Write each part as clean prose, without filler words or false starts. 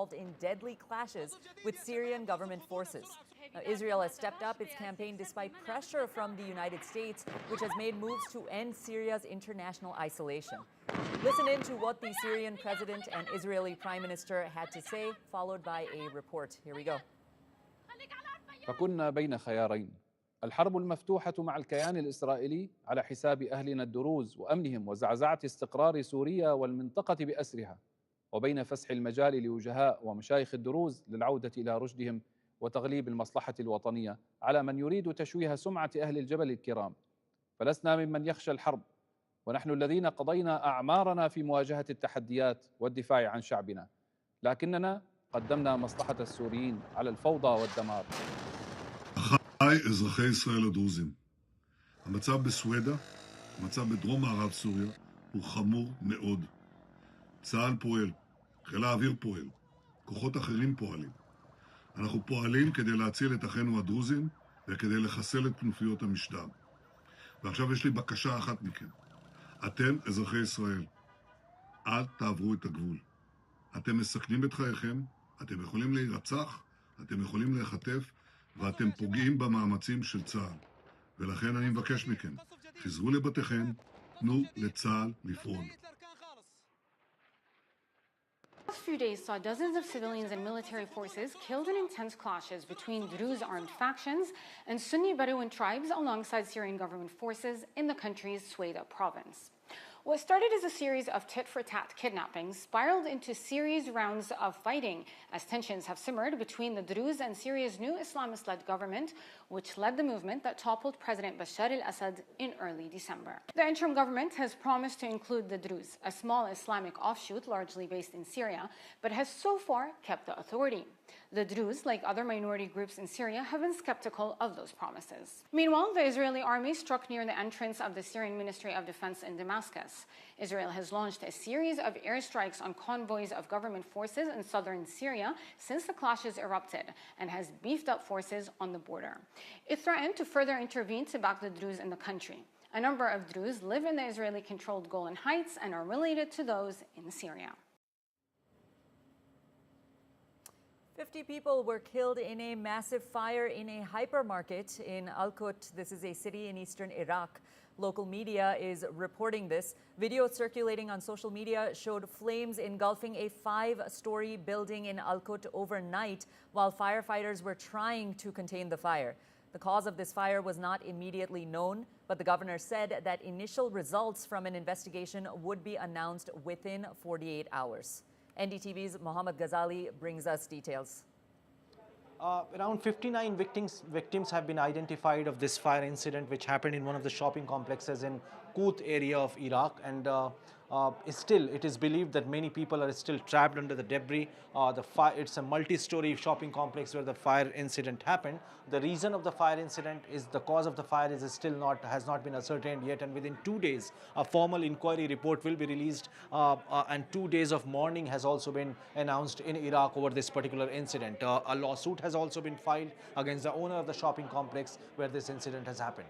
involved in deadly clashes with Syrian government forces. Now, Israel has stepped up its campaign despite pressure from the United States, which has made moves to end Syria's international isolation. Listen in to what the Syrian president and Israeli prime minister had to say, followed by a report. Here we go. فكنا بين خيارين: الحرب المفتوحة مع الكيان الإسرائيلي على حساب أهلنا الدروز وأمنهم وزعزعة استقرار سوريا والمنطقة بأسرها، وبين فسح المجال لوجهاء ومشايخ الدروز للعودة إلى رشدهم وتغليب المصلحة الوطنية على من يريد تشويه سمعة أهل الجبل الكرام. فلسنا ممن يخشى الحرب، ونحن الذين قضينا أعمارنا في مواجهة التحديات والدفاع عن شعبنا، لكننا قدمنا مصلحة السوريين على الفوضى والدمار. היי אזרחי ישראל הדרוזים, המצב בסווידה, המצב בדרום מערב סוריה, הוא חמור מאוד. צה"ל פועל, חיל האוויר פועל, כוחות אחרים פועלים. אנחנו פועלים כדי להציל את אחינו הדרוזים וכדי לחסל את כנופיות המשטר. ועכשיו יש לי בקשה אחת מכם. אתם, אזרחי ישראל, אל תעברו את הגבול. אתם מסכנים את חייכם, אתם יכולים להירצח, אתם יכולים להיחטף, ואתם פוגעים במאמצים של צה"ל. ולכן אני מבקש מכם, חזרו לבתיכם, תנו לצה"ל לפעול. The last few days saw dozens of civilians and military forces killed in intense clashes between Druze armed factions and Sunni Bedouin tribes alongside Syrian government forces in the country's Sweda province. What started as a series of tit-for-tat kidnappings spiraled into series rounds of fighting as tensions have simmered between the Druze and Syria's new Islamist-led government, which led the movement that toppled President Bashar al-Assad in early December. The interim government has promised to include the Druze, a small Islamic offshoot largely based in Syria, but has so far kept the authority. The Druze, like other minority groups in Syria, have been skeptical of those promises. Meanwhile, the Israeli army struck near the entrance of the Syrian Ministry of Defense in Damascus. Israel has launched a series of airstrikes on convoys of government forces in southern Syria since the clashes erupted and has beefed up forces on the border. It threatened to further intervene to back the Druze in the country. A number of Druze live in the Israeli-controlled Golan Heights and are related to those in Syria. 50 people were killed in a massive fire in a hypermarket in Al-Qut. This is a city in eastern Iraq. Local media is reporting this. Video circulating on social media showed flames engulfing a 5-story building in Al-Qut overnight while firefighters were trying to contain the fire. The cause of this fire was not immediately known, but the governor said that initial results from an investigation would be announced within 48 hours. NDTV's Mohammad Ghazali brings us details. Around 59 victims have been identified of this fire incident, which happened in one of the shopping complexes in Qut area of Iraq, and it is believed that many people are still trapped under the debris. It's a multi-story shopping complex where the fire incident happened. The reason of the fire incident is the cause of the fire has not been ascertained yet, and within 2 days a formal inquiry report will be released, and 2 days of mourning has also been announced in Iraq over this particular incident. A lawsuit has also been filed against the owner of the shopping complex where this incident has happened.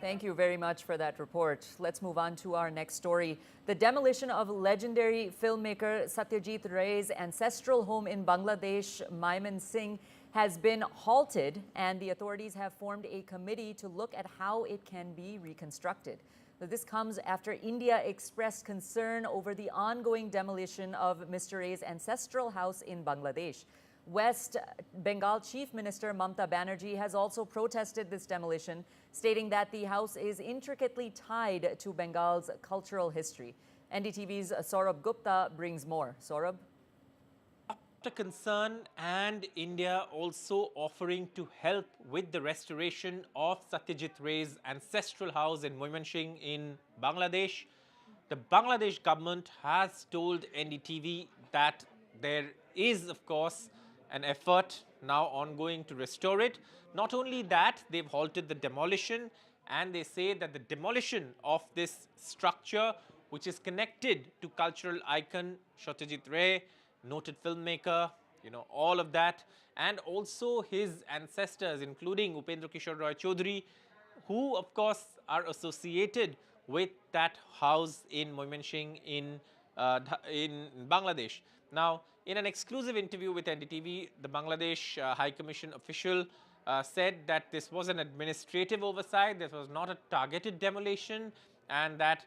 Thank you very much for that report. Let's move on to our next story. The demolition of legendary filmmaker Satyajit Ray's ancestral home in Bangladesh, Mymensingh, has been halted, and the authorities have formed a committee to look at how it can be reconstructed. This comes after India expressed concern over the ongoing demolition of Mr. Ray's ancestral house in Bangladesh. West Bengal Chief Minister Mamta Banerjee has also protested this demolition, stating that the house is intricately tied to Bengal's cultural history. NDTV's Saurabh Gupta brings more. Saurabh? After concern and India also offering to help with the restoration of Satyajit Ray's ancestral house in Mymensingh in Bangladesh, the Bangladesh government has told NDTV that there is, of course, an effort now ongoing to restore it. Not only that, they've halted the demolition, and they say that the demolition of this structure, which is connected to cultural icon Satyajit Ray, noted filmmaker, all of that, and also his ancestors, including Upendra Kishore Roy Chaudhary, who of course are associated with that house in Mymensingh in in Bangladesh. Now, in an exclusive interview with NDTV, the Bangladesh High Commission official said that this was an administrative oversight, this was not a targeted demolition, and that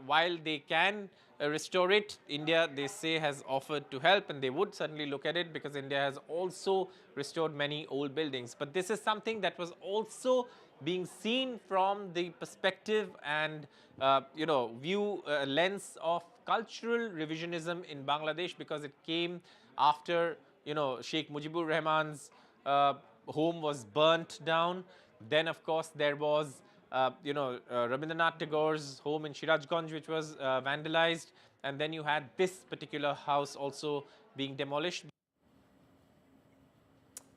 while they can restore it, India, they say, has offered to help, and they would certainly look at it because India has also restored many old buildings. But this is something that was also being seen from the perspective and lens of cultural revisionism in Bangladesh, because it came after Sheikh Mujibur Rahman's home was burnt down. Then, of course, there was Rabindranath Tagore's home in Shirajganj, which was vandalized, and then you had this particular house also being demolished.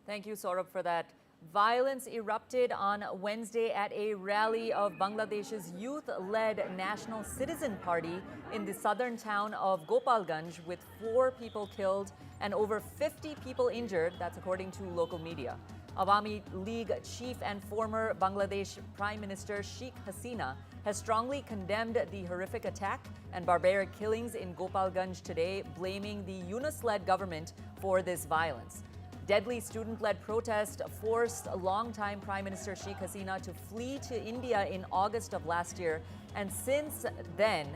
Thank you, Saurabh, for that. Violence erupted on Wednesday at a rally of Bangladesh's youth-led National Citizen Party in the southern town of Gopalganj, with 4 people killed and over 50 people injured. That's according to local media. Awami League chief and former Bangladesh Prime Minister Sheikh Hasina has strongly condemned the horrific attack and barbaric killings in Gopalganj today, blaming the Yunus-led government for this violence. Deadly student-led protest forced longtime Prime Minister Sheikh Hasina to flee to India in August of last year. And since then,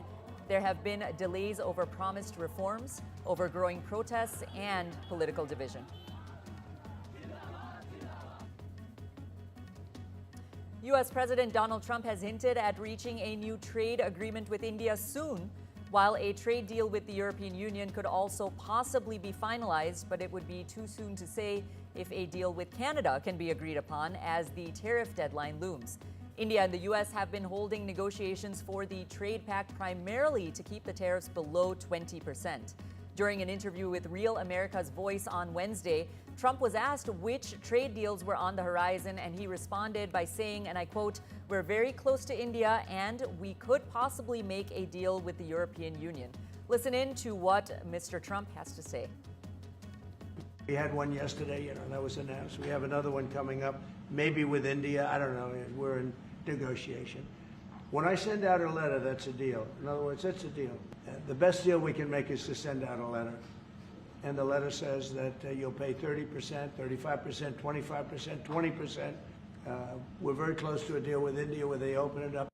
there have been delays over promised reforms, over growing protests, and political division. U.S. President Donald Trump has hinted at reaching a new trade agreement with India soon, while a trade deal with the European Union could also possibly be finalized, but it would be too soon to say if a deal with Canada can be agreed upon as the tariff deadline looms. India and the U.S. have been holding negotiations for the trade pact primarily to keep the tariffs below 20%. During an interview with Real America's Voice on Wednesday, Trump was asked which trade deals were on the horizon, and he responded by saying, and I quote, "We're very close to India and we could possibly make a deal with the European Union." Listen in to what Mr. Trump has to say. We had one yesterday, that was announced. We have another one coming up, maybe with India. I don't know. We're in negotiation. When I send out a letter, that's a deal. In other words, that's a deal. The best deal we can make is to send out a letter. And the letter says that you'll pay 30%, 35%, 25%, 20%. We're very close to a deal with India where they open it up.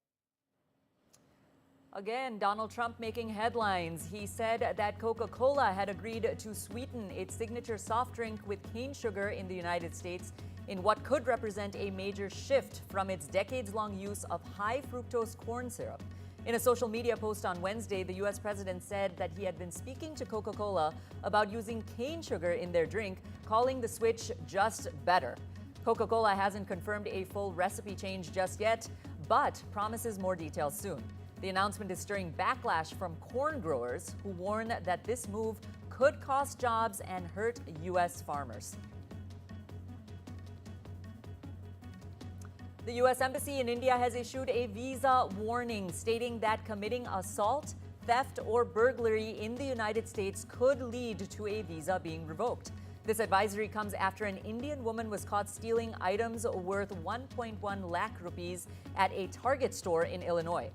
Again, Donald Trump making headlines. He said that Coca-Cola had agreed to sweeten its signature soft drink with cane sugar in the United States in what could represent a major shift from its decades-long use of high fructose corn syrup. In a social media post on Wednesday, the U.S. president said that he had been speaking to Coca-Cola about using cane sugar in their drink, calling the switch just better. Coca-Cola hasn't confirmed a full recipe change just yet, but promises more details soon. The announcement is stirring backlash from corn growers who warn that this move could cost jobs and hurt U.S. farmers. The U.S. Embassy in India has issued a visa warning stating that committing assault, theft, or burglary in the United States could lead to a visa being revoked. This advisory comes after an Indian woman was caught stealing items worth 1.1 lakh rupees at a Target store in Illinois.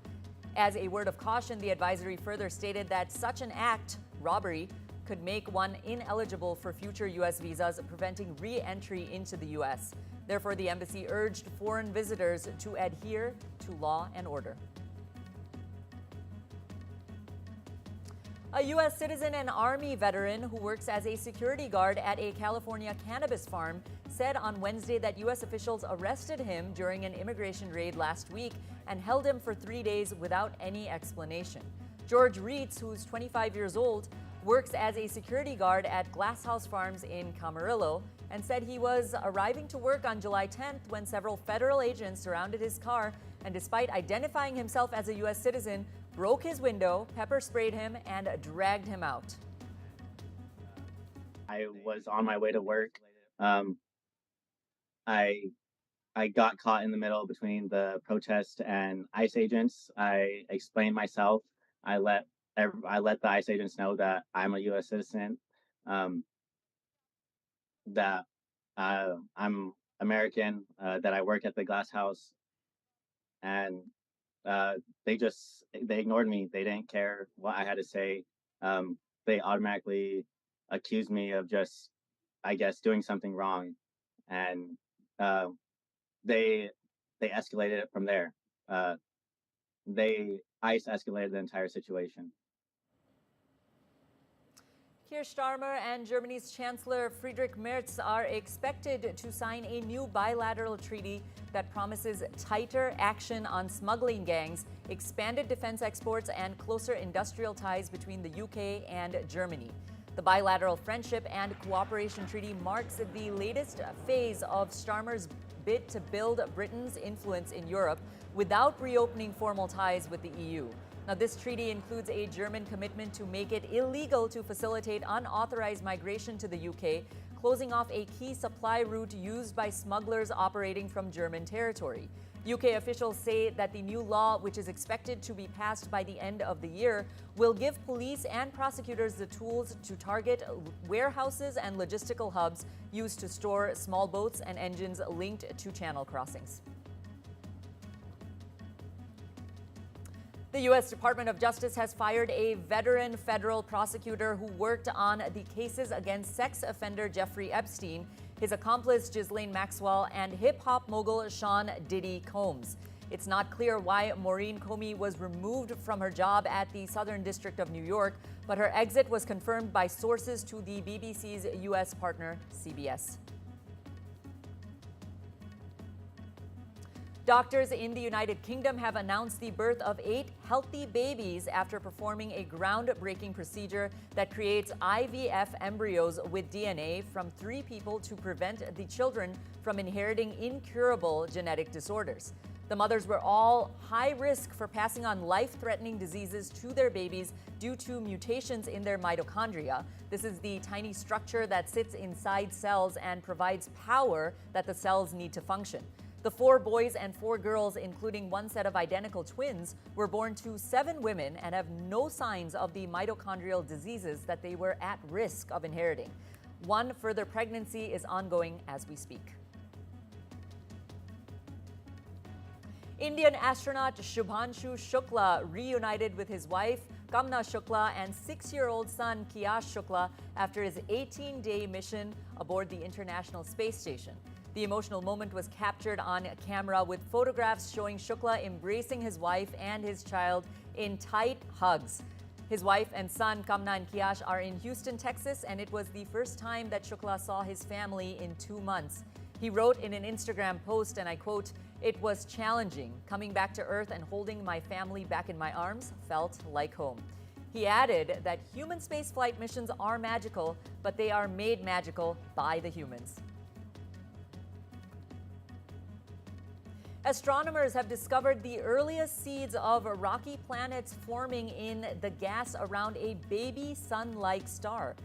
As a word of caution, the advisory further stated that such an act, robbery, could make one ineligible for future U.S. visas, preventing re-entry into the U.S. Therefore, the embassy urged foreign visitors to adhere to law and order. A U.S. citizen and Army veteran who works as a security guard at a California cannabis farm said on Wednesday that U.S. officials arrested him during an immigration raid last week and held him for 3 days without any explanation. George Reitz, who's 25 years old, works as a security guard at Glasshouse Farms in Camarillo, and said he was arriving to work on July 10th when several federal agents surrounded his car and, despite identifying himself as a U.S. citizen, broke his window, pepper sprayed him, and dragged him out. I was on my way to work. I got caught in the middle between the protest and ICE agents. I explained myself. I let the ICE agents know that I'm a U.S. citizen, that I'm American, that I work at the Glass House, and they ignored me. They didn't care what I had to say. they automatically accuse me of just, I guess, doing something wrong, and they escalated it from there. ICE escalated the entire situation. Keir Starmer and Germany's Chancellor Friedrich Merz are expected to sign a new bilateral treaty that promises tighter action on smuggling gangs, expanded defense exports, and closer industrial ties between the UK and Germany. The bilateral friendship and cooperation treaty marks the latest phase of Starmer's bid to build Britain's influence in Europe without reopening formal ties with the EU. Now, this treaty includes a German commitment to make it illegal to facilitate unauthorized migration to the UK, closing off a key supply route used by smugglers operating from German territory. UK officials say that the new law, which is expected to be passed by the end of the year, will give police and prosecutors the tools to target warehouses and logistical hubs used to store small boats and engines linked to channel crossings. The U.S. Department of Justice has fired a veteran federal prosecutor who worked on the cases against sex offender Jeffrey Epstein, his accomplice Ghislaine Maxwell, and hip-hop mogul Sean Diddy Combs. It's not clear why Maureen Comey was removed from her job at the Southern District of New York, but her exit was confirmed by sources to the BBC's U.S. partner, CBS. Doctors in the United Kingdom have announced the birth of 8 healthy babies after performing a groundbreaking procedure that creates IVF embryos with DNA from 3 people to prevent the children from inheriting incurable genetic disorders. The mothers were all high risk for passing on life-threatening diseases to their babies due to mutations in their mitochondria. This is the tiny structure that sits inside cells and provides power that the cells need to function. The 4 boys and 4 girls, including one set of identical twins, were born to 7 women and have no signs of the mitochondrial diseases that they were at risk of inheriting. One further pregnancy is ongoing as we speak. Indian astronaut Shubhanshu Shukla reunited with his wife Kamna Shukla and 6-year-old son Kiyash Shukla after his 18-day mission aboard the International Space Station. The emotional moment was captured on camera with photographs showing Shukla embracing his wife and his child in tight hugs. His wife and son, Kamna and Kiyash, are in Houston, Texas, and it was the first time that Shukla saw his family in 2 months. He wrote in an Instagram post, and I quote, "It was challenging. Coming back to Earth and holding my family back in my arms felt like home." He added that human spaceflight missions are magical, but they are made magical by the humans. Astronomers have discovered the earliest seeds of rocky planets forming in the gas around a baby sun-like star.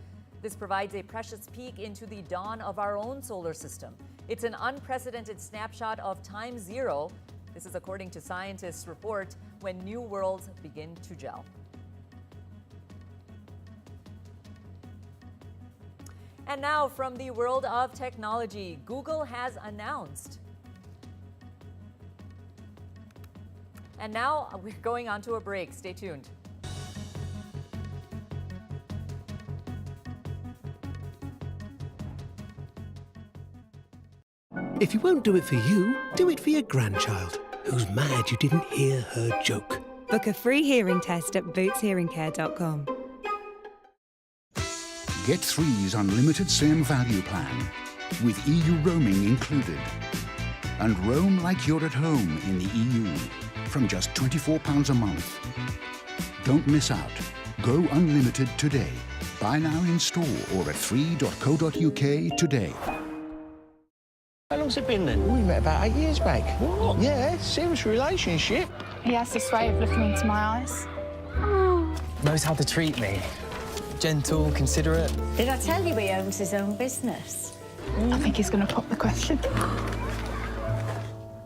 This provides a precious peek into the dawn of our own solar system. It's an unprecedented snapshot of time zero. This is according to scientists' report when new worlds begin to gel. And now from the world of technology, Google has announced. And now we're going on to a break. Stay tuned. If you won't do it for you, do it for your grandchild, who's mad you didn't hear her joke. Book a free hearing test at bootshearingcare.com. Get 3's unlimited SIM value plan, with EU roaming included. And roam like you're at home in the EU, from just £24 a month. Don't miss out. Go unlimited today. Buy now in store or at 3.co.uk today. How long's it been then? We met about 8 years back. What? Yeah, serious relationship. He has this way of looking into my eyes. Knows how to treat me. Gentle, considerate. Did I tell you he owns his own business? I think he's going to pop the question.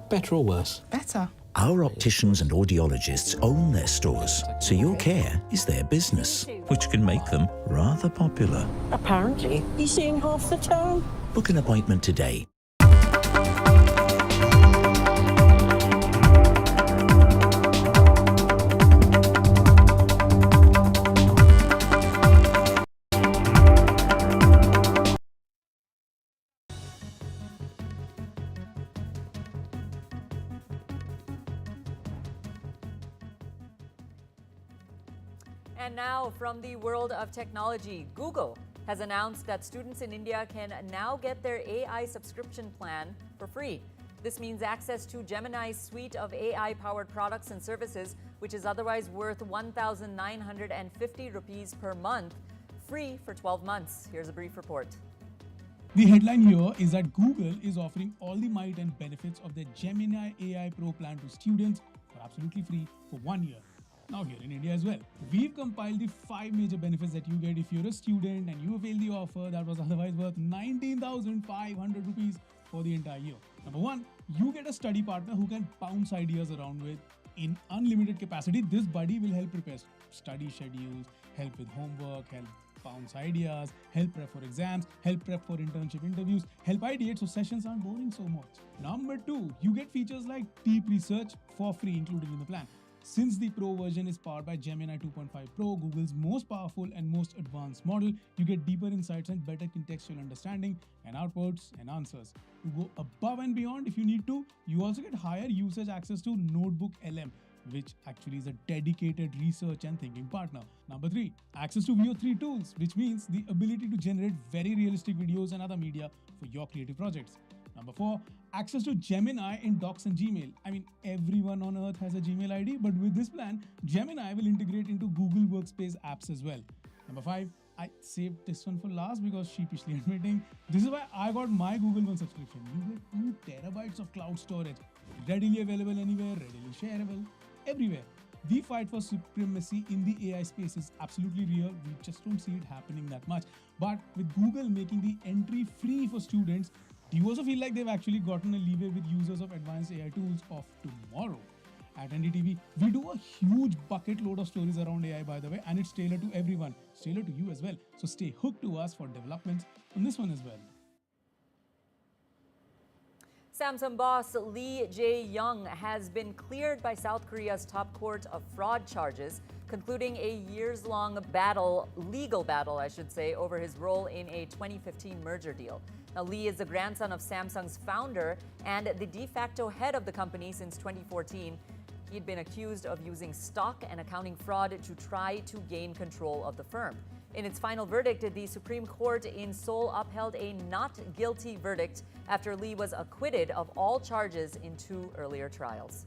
Better or worse? Better. Our opticians and audiologists own their stores, so your care is their business, which can make them rather popular. Apparently, he's seeing half the town. Book an appointment today. And now from the world of technology, Google has announced that students in India can now get their AI subscription plan for free. This means access to Gemini's suite of AI-powered products and services, which is otherwise worth 1,950 rupees per month, free for 12 months. Here's a brief report. The headline here is that Google is offering all the might and benefits of their Gemini AI Pro plan to students for absolutely free for 1 year. Now here in India as well. We've compiled the 5 major benefits that you get if you're a student and you avail the offer that was otherwise worth 19,500 rupees for the entire year. Number 1, you get a study partner who can bounce ideas around with in unlimited capacity. This buddy will help prepare study schedules, help with homework, help bounce ideas, help prep for exams, help prep for internship interviews, help ideate so sessions aren't boring so much. Number 2, you get features like deep research for free included in the plan. Since the Pro version is powered by Gemini 2.5 Pro, Google's most powerful and most advanced model, you get deeper insights and better contextual understanding and outputs and answers. To go above and beyond if you need to, you also get higher usage access to Notebook LM, which actually is a dedicated research and thinking partner. Number 3, access to VO3 tools, which means the ability to generate very realistic videos and other media for your creative projects. Number 4, access to Gemini in Docs and Gmail. I mean, everyone on earth has a Gmail ID, but with this plan, Gemini will integrate into Google Workspace apps as well. Number 5, I saved this one for last because sheepishly admitting, this is why I got my Google One subscription. You get 2 terabytes of cloud storage, readily available anywhere, readily shareable, everywhere. The fight for supremacy in the AI space is absolutely real. We just don't see it happening that much. But with Google making the entry free for students, do you also feel like they've actually gotten a leeway with users of advanced AI tools of tomorrow? At NDTV, we do a huge bucket load of stories around AI, by the way, and it's tailored to everyone. It's tailored to you as well. So stay hooked to us for developments on this one as well. Samsung boss Lee Jae-young has been cleared by South Korea's top court of fraud charges, concluding a years-long legal battle, over his role in a 2015 merger deal. Now, Lee is the grandson of Samsung's founder and the de facto head of the company since 2014. He'd been accused of using stock and accounting fraud to try to gain control of the firm. In its final verdict, the Supreme Court in Seoul upheld a not guilty verdict after Lee was acquitted of all charges in 2 earlier trials.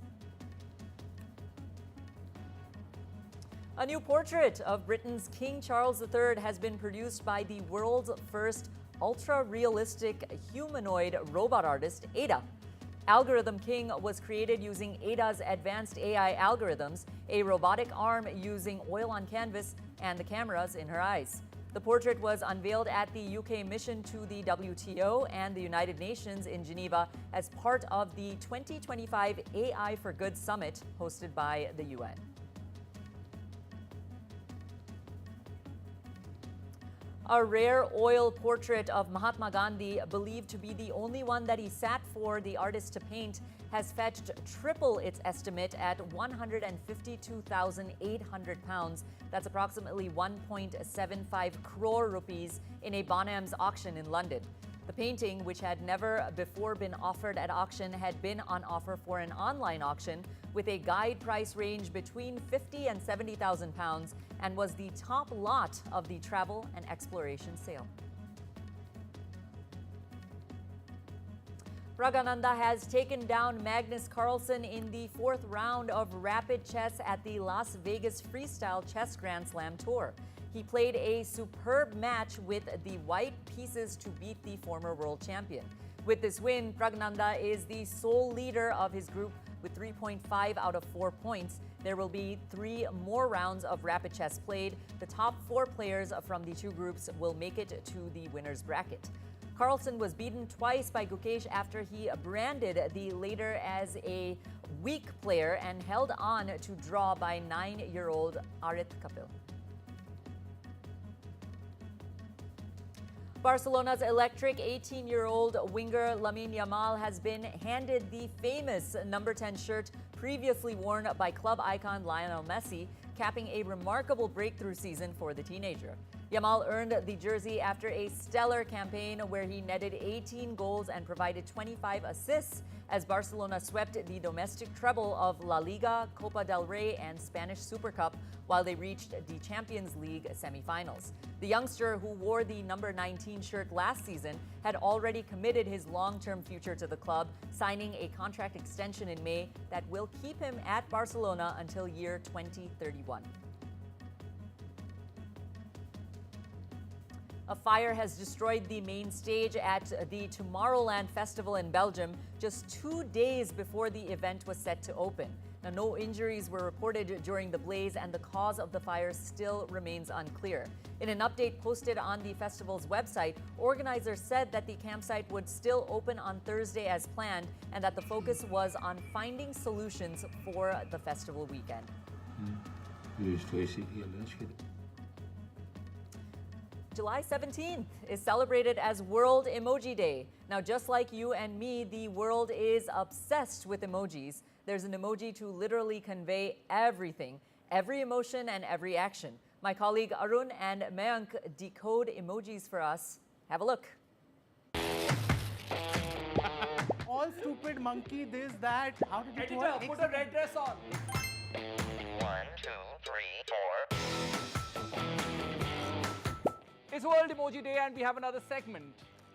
A new portrait of Britain's King Charles III has been produced by the world's first ultra-realistic humanoid robot artist, Ada. Algorithm King was created using Ada's advanced AI algorithms, a robotic arm using oil on canvas, and the cameras in her eyes. The portrait was unveiled at the UK mission to the WTO and the United Nations in Geneva as part of the 2025 AI for Good Summit hosted by the UN. A rare oil portrait of Mahatma Gandhi, believed to be the only one that he sat for the artist to paint, has fetched triple its estimate at 152,800 pounds. That's approximately 1.75 crore rupees in a Bonhams auction in London. The painting, which had never before been offered at auction, had been on offer for an online auction with a guide price range between 50 and 70,000 pounds and was the top lot of the travel and exploration sale. Pragananda has taken down Magnus Carlsen in the 4th round of rapid chess at the Las Vegas Freestyle Chess Grand Slam Tour. He played a superb match with the white pieces to beat the former world champion. With this win, Pragnanda is the sole leader of his group with 3.5 out of 4 points. There will be 3 more rounds of rapid chess played. The top 4 players from the 2 groups will make it to the winner's bracket. Carlsen was beaten twice by Gukesh after he branded the later as a weak player and held on to draw by 9-year-old Arit Kapil. Barcelona's electric 18-year-old winger Lamine Yamal has been handed the famous number 10 shirt previously worn by club icon Lionel Messi, capping a remarkable breakthrough season for the teenager. Yamal earned the jersey after a stellar campaign where he netted 18 goals and provided 25 assists as Barcelona swept the domestic treble of La Liga, Copa del Rey, and Spanish Super Cup while they reached the Champions League semi-finals. The youngster, who wore the number 19 shirt last season, had already committed his long-term future to the club, signing a contract extension in May that will keep him at Barcelona until year 2031. A fire has destroyed the main stage at the Tomorrowland Festival in Belgium just 2 days before the event was set to open. Now, no injuries were reported during the blaze, and the cause of the fire still remains unclear. In an update posted on the festival's website, organizers said that the campsite would still open on Thursday as planned, and that the focus was on finding solutions for the festival weekend. July 17th is celebrated as World Emoji Day. Now, just like you and me, the world is obsessed with emojis. There's an emoji to literally convey everything, every emotion and every action. My colleague Arun and Mayank decode emojis for us. Have a look. All stupid monkey, this, that. How did it work? Put a red dress on. 1, 2, 3, 4. It's World Emoji Day and we have another segment.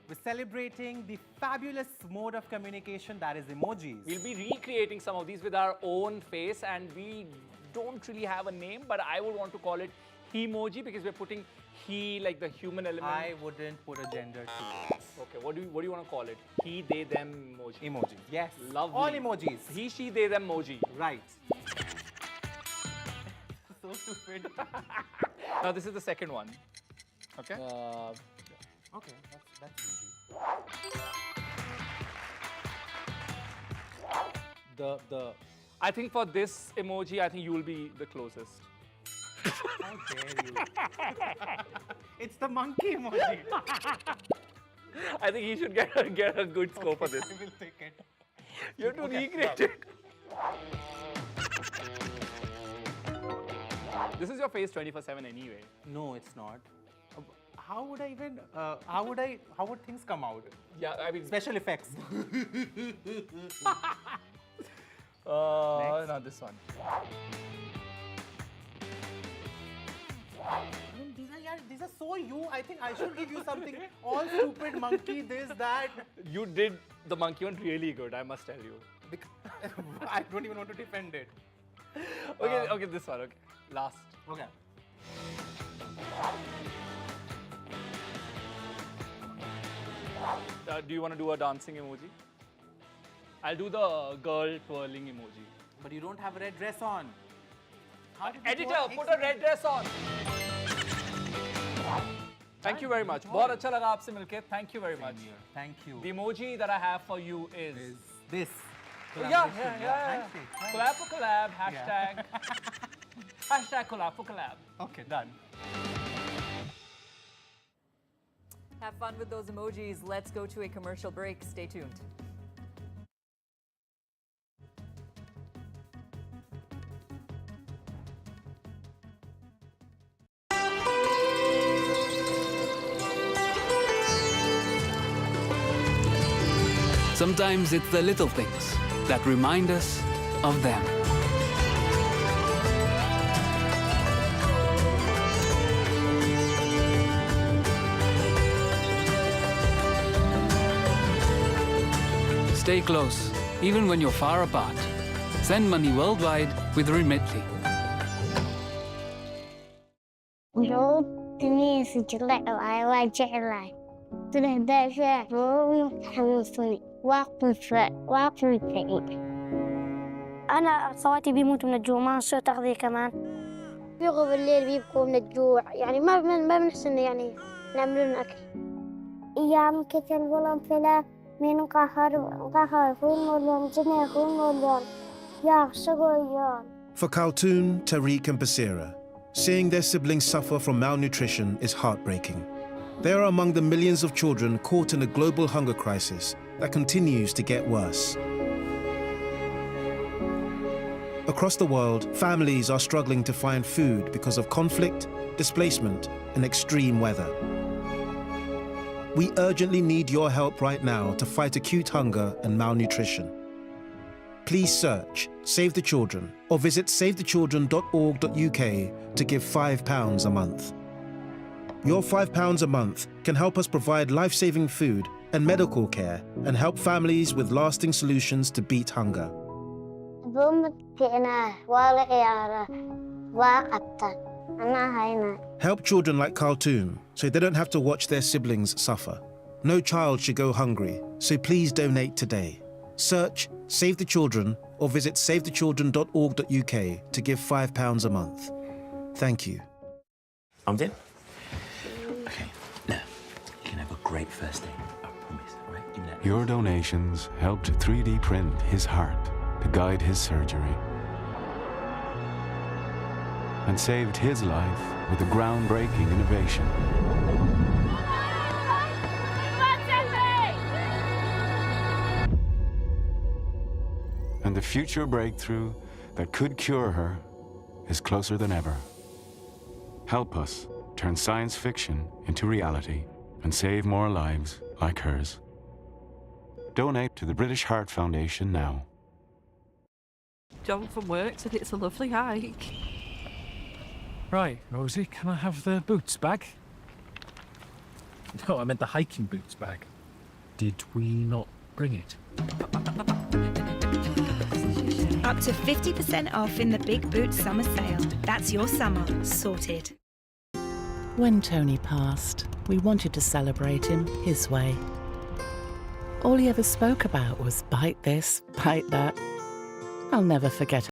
We're celebrating the fabulous mode of communication that is emojis. We'll be recreating some of these with our own face, and we don't really have a name, but I would want to call it he-moji because we're putting he like the human element. I wouldn't put a gender to it. Okay, what do you want to call it? He, they, them emoji. Emoji. Yes. Lovely. All emojis. He, she, they, them emoji. Right. So stupid. Now this is the second one. Okay. Okay, that's easy. I think for this emoji, I think you will be the closest. How dare you? It's the monkey emoji. I think he should get a good score for this. I will take it. You have to recreate it. This is your face 24/7 anyway. No, it's not. How would I even? How would things come out? Yeah, I mean special effects. Not this one. I mean, these are so you. I think I should give you something. All stupid monkey, this, that. You did the monkey one really good, I must tell you. I don't even want to defend it. Okay, okay, this one. Okay, last. Okay. Do you want to do a dancing emoji? I'll do the girl twirling emoji. But you don't have a red dress on. Editor, put a red dress on. Thank you very much. बहुत अच्छा लगा आपसे मिलके. Thank you very much. Thank you. The emoji that I have for you is this. Yeah. Collab for collab. Hashtag. Hashtag collab for collab. Okay, done. Have fun with those emojis. Let's go to a commercial break. Stay tuned. Sometimes it's the little things that remind us of them. Stay close, even when you're far apart. Send money worldwide with Remitly. Yo tenía ese chaleco, I jeclay. Toen dat je gewoon حمسوني واقف أنا أخواتي بيموتوا من الجوع ما نصير تغذية كمان. بيغوا بالليل بيبكوا من الجوع يعني ما بنحسن يعني نعمل لهم أكل. أيام كتير والله فلا من قهر فون جميع فون يا شغل. For Khaltoon, Tariq and Basira, seeing their siblings suffer from malnutrition is heartbreaking. They are among the millions of children caught in a global hunger crisis that continues to get worse. Across the world, families are struggling to find food because of conflict, displacement, and extreme weather. We urgently need your help right now to fight acute hunger and malnutrition. please search Save the Children or visit savethechildren.org.uk to give £5 a month. Your £5 a month can help us provide life-saving food and medical care and help families with lasting solutions to beat hunger. Help children like Khartoum so they don't have to watch their siblings suffer. No child should go hungry, so please donate today. Search Save the Children or visit savethechildren.org.uk to give £5 a month. Thank you. I'm in. Okay, now, you can have a great first day. I promise, all right? Give me that. Your donations helped 3D print his heart to guide his surgery and saved his life with a groundbreaking innovation. And the future breakthrough that could cure her is closer than ever. Help us turn science fiction into reality and save more lives like hers. Donate to the British Heart Foundation now. John from work said it's a lovely hike. Right, Rosie, can I have the boots bag? No, I meant the hiking boots bag. Did we not bring it? Up to 50% off in the Big Boot Summer Sale. That's your summer sorted. When Tony passed, we wanted to celebrate him his way. All he ever spoke about was bite this, bite that. I'll never forget